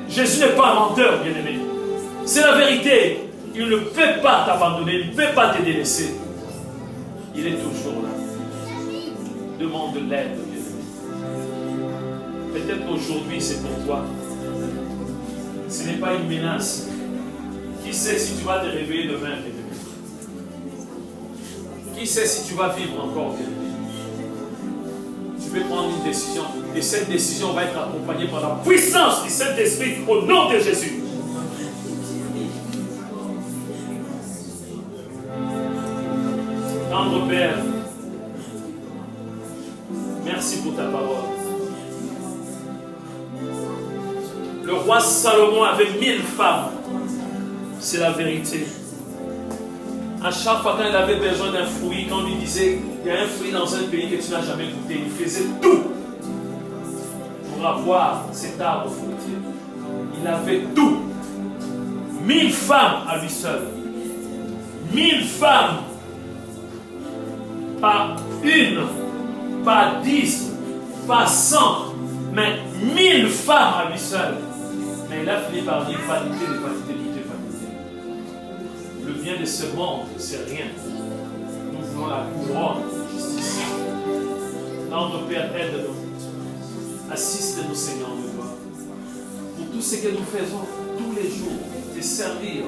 Jésus n'est pas un menteur, bien-aimé. C'est la vérité. Il ne peut pas t'abandonner, il ne peut pas te délaisser. Il est toujours là. Demande de l'aide, bien-aimé. Peut-être qu'aujourd'hui, c'est pour toi. Ce n'est pas une menace. Qui sait si tu vas te réveiller demain, bien-aimé? Qui sait si tu vas vivre encore, bien-aimé? Tu peux prendre une décision et cette décision va être accompagnée par la puissance du Saint-Esprit au nom de Jésus. Tendre Père, merci pour ta parole. Le roi Salomon avait 1000 femmes. C'est la vérité. À chaque fois quand il avait besoin d'un fruit, quand on lui disait il y a un fruit dans un pays que tu n'as jamais goûté, il faisait tout pour avoir cet arbre fruitier. Il avait tout. 1000 femmes à lui seul. 1000 femmes. Pas une, pas 10, pas 100, mais 1000 femmes à lui seul. Mais il a fini par dire vanité, vanité, vanité, vanité. Le bien de ce monde, c'est rien. Nous voulons la couronne de justice. Notre Père, aide-nous. Assiste-nous, Seigneur, de toi. Pour tout ce que nous faisons tous les jours, te servir.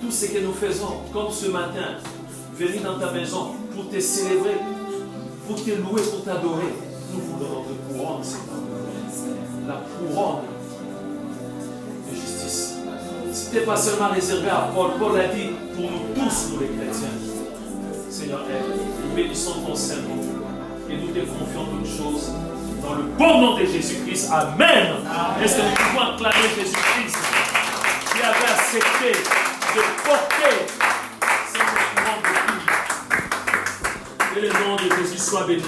Tout ce que nous faisons, comme ce matin, venir dans ta maison pour te célébrer, pour te louer, pour t'adorer. Nous voulons notre couronne, Seigneur. La couronne de justice. Ce n'était pas seulement réservé à Paul. Paul a dit pour nous tous, nous les chrétiens. Seigneur, nous bénissons ton Saint-Nom et nous te confions toutes choses dans le bon nom de Jésus-Christ. Amen. Est-ce que nous pouvons acclamer Jésus-Christ qui avait accepté de porter cette couronne de vie? Que le nom de Jésus soit béni.